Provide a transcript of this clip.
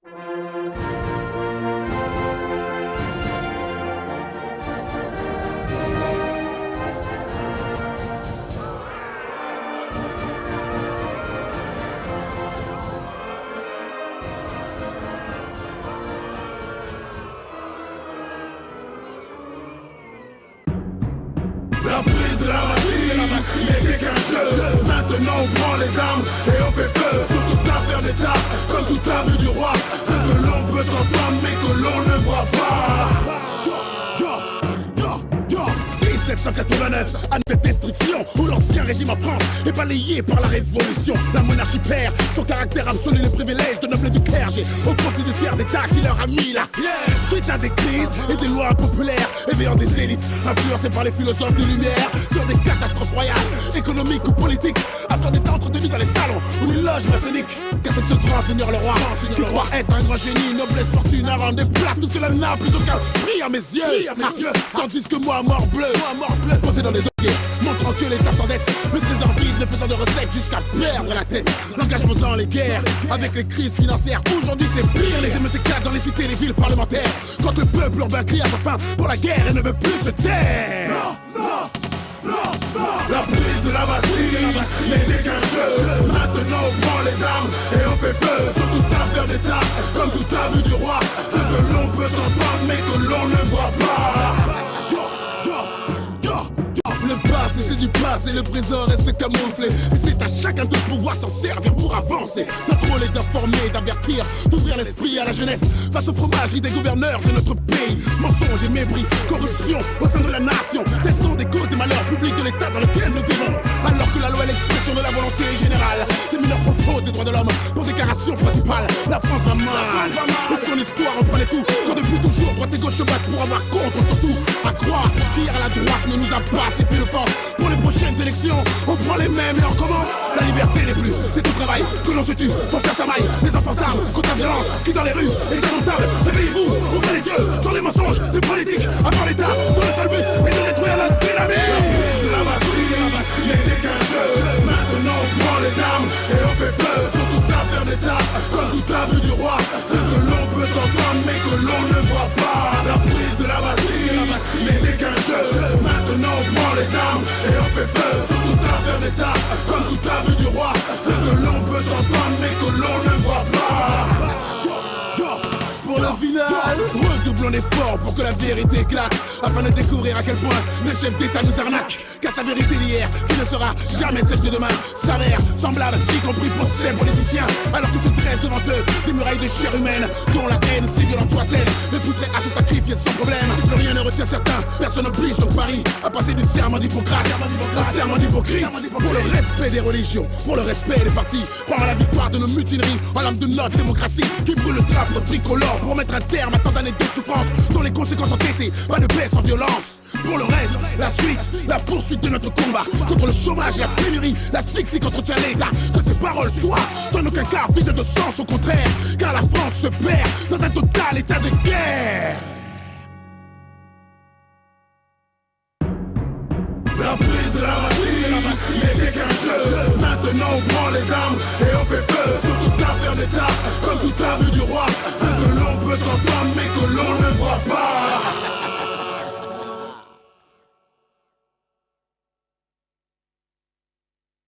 La prise de la Bastille n'était qu'un jeu. Maintenant on prend les armes et on fait feu sur toute l'affaire d'État, comme tout abus du roi. Ce que l'on peut entendre mais que l'on ne voit pas. 1789, année de destruction, où l'ancien régime en France est balayé par la révolution. La monarchie perd son caractère absolu, les privilèges de nobles et du clergé au profit de tiers états qui leur a mis la fièvre. Suite à des crises et des lois impopulaires, éveillant des élites influencées par les philosophes de lumière, sur des catastrophes royales, économiques ou politiques, afin d'être entretenus dans les salons ou les loges maçonniques. Car c'est ce grand seigneur le roi qui croit être un grand génie, noblesse, fortune, à rendre des places. Tout cela n'a plus aucun prix à mes yeux. Tandis que moi, mort bleu, posé dans les dossiers, montrant que l'État s'endette, le trésor vide, ne faisant de recettes jusqu'à perdre la tête. L'engagement dans les guerres, avec les crises financières, aujourd'hui c'est pire. Les émeutes éclatent dans les cités, les villes parlementaires, quand le peuple urbain crie à sa fin pour la guerre et ne veut plus se taire. La prise de la Bastille n'était qu'un jeu. Maintenant on prend les armes et on fait feu sur toute affaire d'État, comme tout abus du roi. Ce que l'on peut entendre mais que l'on ne voit pas. Le passé c'est du passé, le présent reste camouflé. Et c'est à chacun de pouvoir s'en servir pour avancer. Notre rôle est d'informer, d'avertir, d'ouvrir l'esprit à la jeunesse face aux fromageries des gouverneurs de notre pays. Mensonges et mépris, corruption au sein de la nation, telles sont des causes des malheurs publics de l'État dans lequel nous vivons. Alors que la loi est l'expression de la volonté générale, des mineurs proposent des droits de l'homme pour déclaration principale. La France va mal, et son histoire en prend les coups. Quand depuis toujours droite et gauche se battent pour avoir contre, surtout à croire qu'hier à la droite ne nous a pas assez fait de force. Pour les prochaines élections, on prend les mêmes et on commence. La liberté n'est plus, c'est au travail que l'on se tue pour faire sa maille. Les enfants s'arment contre la violence qui dans les rues est indomptable. Réveillez-vous, ouvrez les yeux sur les mensonges des politiques, à part l'État, dont le seul but est de détruire la dynamique. La Bastille n'était qu'un jeu. Maintenant on prend les armes et on fait feu sur toute affaire d'État, comme tout abus du roi. Ce que l'on peut entendre mais que l'on ne voit pas. La prise de la Bastille n'était qu'un jeu. Maintenant on prend les armes et on fait feu sur toute affaire d'État, comme tout abus du roi. Ce que l'on peut entendre mais que l'on ne voit pas. Pour le final, redoublons l'effort pour que la vérité éclate, afin de découvrir à quel point le chef d'État nous arnaque. Car sa vérité d'hier, qui ne sera jamais celle de demain, s'avère semblable, y compris pour ces politiciens. Alors que se dressent devant eux des murailles de chair humaine, dont la haine, si violente soit-elle, les pousserait à se sacrifier sans problème. Plus rien ne retient certains, personne n'oblige donc Paris à passer du serment d'Hippocrate, un serment d'hypocrite, pour le respect des religions, pour le respect des partis, croire à la victoire de nos mutineries, en l'âme de notre démocratie, qui brûle le drapeau tricolore pour mettre un terme à tant d'années de souffrance, dont les conséquences ont été pas de paix sans violence. Pour le reste, la suite, la poursuite de notre combat contre le chômage et la pénurie, l'asphyxie qu'entretient l'État. Que ces paroles soient dans aucun cas vides de sens, au contraire, car la France se perd dans un total état de guerre. La prise de la Bastille n'était qu'un jeu. Maintenant on prend les armes